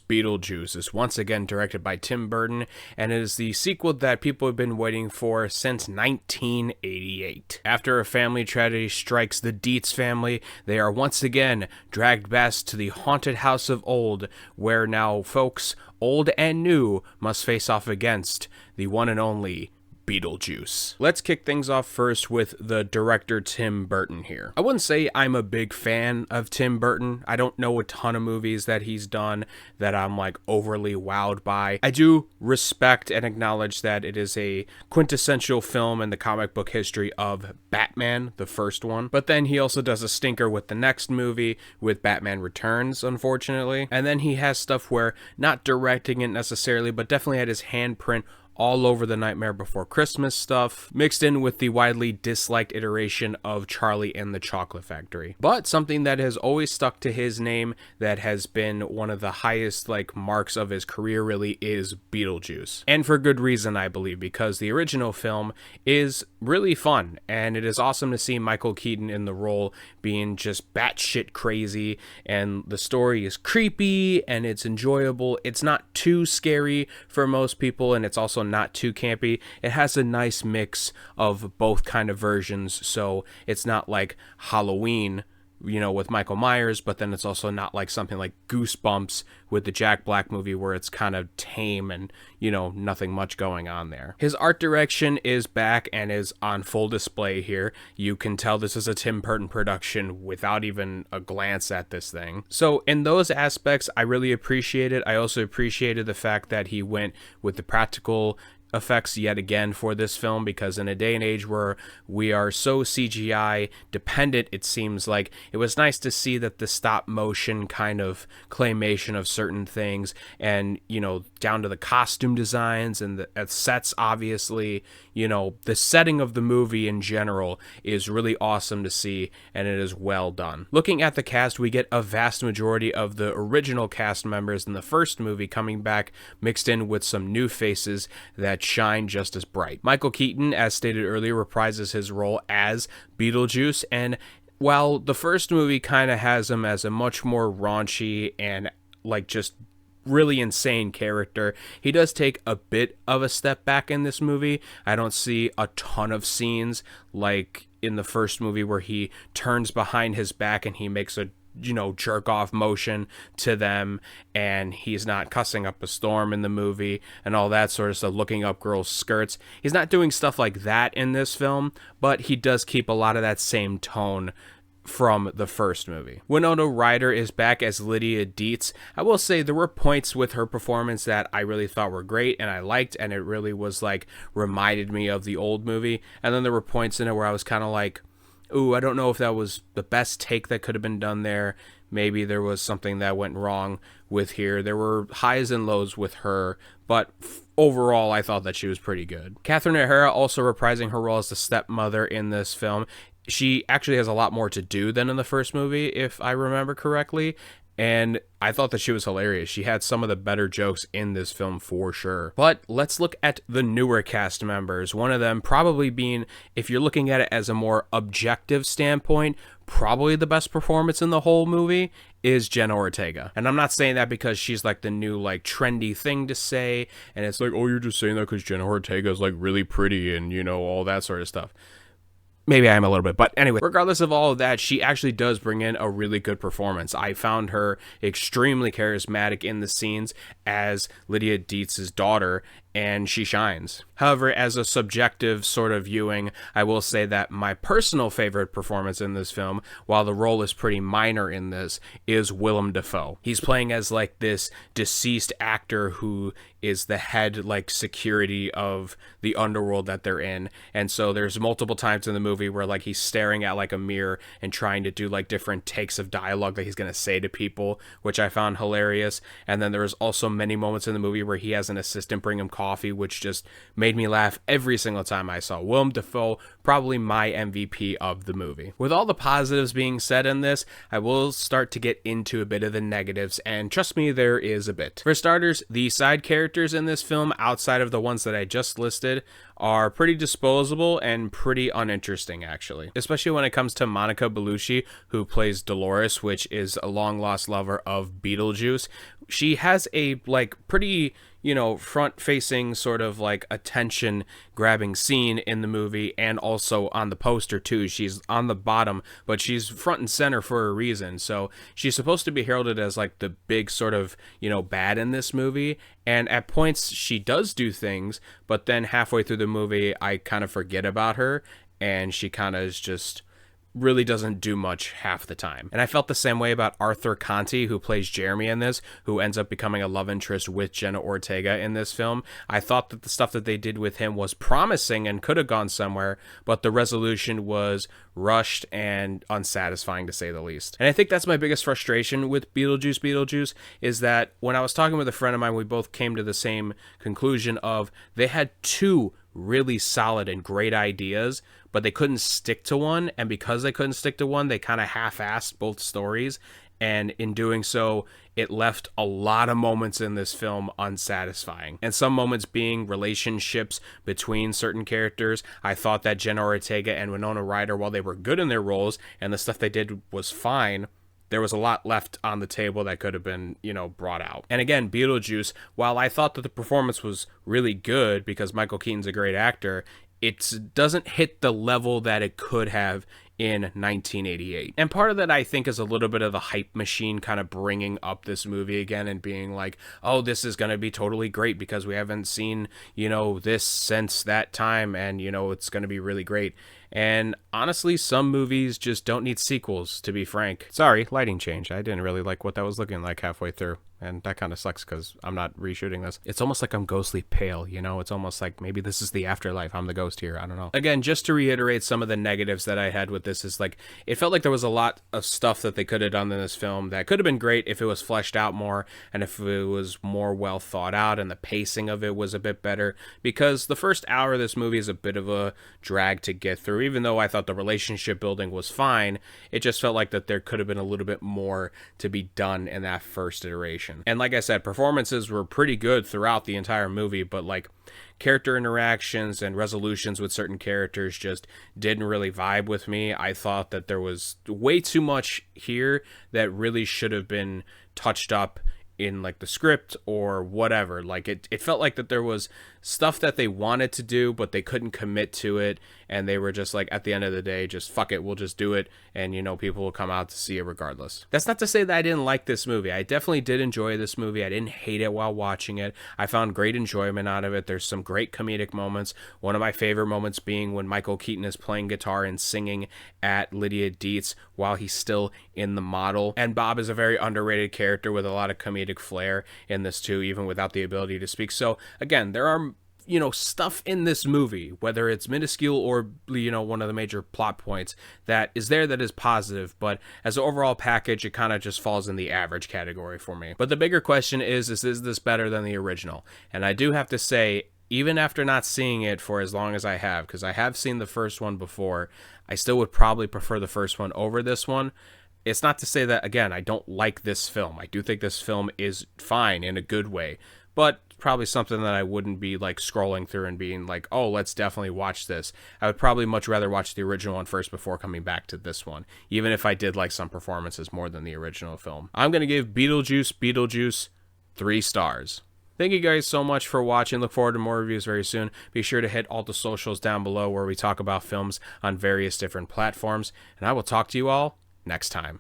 Beetlejuice is once again directed by Tim Burton, and it is the sequel that people have been waiting for since 1988. After a family tragedy strikes the Dietz family, they are once again dragged back to the haunted house of old, where now folks, old and new, must face off against the one and only Beetlejuice. Let's kick things off first with the director Tim Burton here. I wouldn't say I'm a big fan of Tim Burton. I don't know a ton of movies that he's done that I'm like overly wowed by. I do respect and acknowledge that it is a quintessential film in the comic book history of Batman, the first one. But then he also does a stinker with the next movie with Batman Returns, unfortunately. And then he has stuff where not directing it necessarily, but definitely had his handprint all over the Nightmare Before Christmas stuff, mixed in with the widely disliked iteration of Charlie and the Chocolate Factory. But something that has always stuck to his name, that has been one of the highest marks of his career really, is Beetlejuice. And for good reason, I believe, because the original film is really fun, and it is awesome to see Michael Keaton in the role being just batshit crazy, and the story is creepy and it's enjoyable. It's not too scary for most people, and it's also not too campy. It has a nice mix of both kind of versions, so it's not like Halloween, with Michael Myers, but then it's also not like something like Goosebumps with the Jack Black movie where it's kind of tame and, nothing much going on there. His art direction is back and is on full display here. You can tell this is a Tim Burton production without even a glance at this thing. So in those aspects, I really appreciate it. I also appreciated the fact that he went with the practical effects yet again for this film, because in a day and age where we are so CGI dependent, it seems like it was nice to see that the stop motion kind of claymation of certain things, and down to the costume designs and the sets, obviously, the setting of the movie in general is really awesome to see, and it is well done. Looking at the cast, we get a vast majority of the original cast members in the first movie coming back, mixed in with some new faces that shine just as bright. Michael Keaton, as stated earlier, reprises his role as Beetlejuice, and while the first movie kind of has him as a much more raunchy and just really insane character, he does take a bit of a step back in this movie. I don't see a ton of scenes like in the first movie where he turns behind his back and he makes a jerk off motion to them, and he's not cussing up a storm in the movie and all that sort of stuff, looking up girls' skirts. He's not doing stuff like that in this film, but he does keep a lot of that same tone from the first movie. Winona Ryder is back as Lydia Dietz. I will say there were points with her performance that I really thought were great and I liked, and it really was reminded me of the old movie. And then there were points in it where I was kind of like, ooh, I don't know if that was the best take that could have been done there. Maybe there was something that went wrong with here. There were highs and lows with her, but overall, I thought that she was pretty good. Catherine O'Hara also reprising her role as the stepmother in this film. She actually has a lot more to do than in the first movie, if I remember correctly. And I thought that she was hilarious. She had some of the better jokes in this film for sure. But let's look at the newer cast members. One of them probably being, if you're looking at it as a more objective standpoint, probably the best performance in the whole movie is Jenna Ortega. And I'm not saying that because she's the new trendy thing to say. And it's oh, you're just saying that because Jenna Ortega is really pretty and all that sort of stuff. Maybe I am a little bit, but anyway, regardless of all of that, she actually does bring in a really good performance. I found her extremely charismatic in the scenes as Lydia Dietz's daughter, and she shines. However, as a subjective sort of viewing, I will say that my personal favorite performance in this film, while the role is pretty minor in this, is Willem Dafoe. He's playing as this deceased actor who is the head security of the underworld that they're in, and so there's multiple times in the movie where he's staring at a mirror and trying to do different takes of dialogue that he's gonna say to people, which I found hilarious. And then there's also many moments in the movie where he has an assistant bring him coffee, which just made me laugh every single time I saw. Willem Dafoe, probably my MVP of the movie. With all the positives being said in this, I will start to get into a bit of the negatives, and trust me, there is a bit. For starters, the side characters in this film, outside of the ones that I just listed, are pretty disposable and pretty uninteresting, actually. Especially when it comes to Monica Bellucci, who plays Dolores, which is a long-lost lover of Beetlejuice. She has a, pretty, front-facing sort of, attention-grabbing scene in the movie, and also on the poster, too. She's on the bottom, but she's front and center for a reason. So she's supposed to be heralded as, the big sort of, bad in this movie, and at points she does do things, but then halfway through the movie, I kind of forget about her, and she kind of is just really doesn't do much half the time. And I felt the same way about Arthur Conti, who plays Jeremy in this, who ends up becoming a love interest with Jenna Ortega in this film. I thought that the stuff that they did with him was promising and could have gone somewhere, but the resolution was rushed and unsatisfying, to say the least. And I think that's my biggest frustration with Beetlejuice, is that when I was talking with a friend of mine, we both came to the same conclusion of they had two really solid and great ideas, but they couldn't stick to one, and because they couldn't stick to one, they kind of half-assed both stories, and in doing so, it left a lot of moments in this film unsatisfying. And some moments being relationships between certain characters. I thought that Jenna Ortega and Winona Ryder, while they were good in their roles, and the stuff they did was fine, there was a lot left on the table that could have been, brought out. And again, Beetlejuice, while I thought that the performance was really good because Michael Keaton's a great actor, it doesn't hit the level that it could have in 1988. And part of that, I think, is a little bit of the hype machine kind of bringing up this movie again and being like, oh, this is going to be totally great because we haven't seen, this since that time, and, it's going to be really great. And honestly, some movies just don't need sequels, to be frank. Sorry, lighting change. I didn't really like what that was looking like halfway through. And that kind of sucks because I'm not reshooting this. It's almost like I'm ghostly pale, It's almost like maybe this is the afterlife. I'm the ghost here. I don't know. Again, just to reiterate some of the negatives that I had with this is it felt like there was a lot of stuff that they could have done in this film that could have been great if it was fleshed out more and if it was more well thought out and the pacing of it was a bit better, because the first hour of this movie is a bit of a drag to get through. Even though I thought the relationship building was fine, it just felt like that there could have been a little bit more to be done in that first iteration. And like I said, performances were pretty good throughout the entire movie, but character interactions and resolutions with certain characters just didn't really vibe with me. I thought that there was way too much here that really should have been touched up in the script or whatever. It felt like that there was stuff that they wanted to do, but they couldn't commit to it, and they were just at the end of the day, just fuck it, we'll just do it, and people will come out to see it regardless. That's not to say that I didn't like this movie. I definitely did enjoy this movie. I didn't hate it while watching it. I found great enjoyment out of it. There's some great comedic moments. One of my favorite moments being when Michael Keaton is playing guitar and singing at Lydia Dietz while he's still in the model. And Bob is a very underrated character with a lot of comedic flair in this too, even without the ability to speak. So again, there are stuff in this movie, whether it's minuscule or, one of the major plot points that is there that is positive, but as an overall package, it kind of just falls in the average category for me. But the bigger question is this better than the original? And I do have to say, even after not seeing it for as long as I have, because I have seen the first one before, I still would probably prefer the first one over this one. It's not to say that, again, I don't like this film. I do think this film is fine in a good way, but probably something that I wouldn't be scrolling through and being oh, let's definitely watch this. I would probably much rather watch the original one first before coming back to this one, even if I did like some performances more than the original film. I'm going to give Beetlejuice 3 stars. Thank you guys so much for watching. Look forward to more reviews very soon. Be sure to hit all the socials down below where we talk about films on various different platforms, and I will talk to you all next time.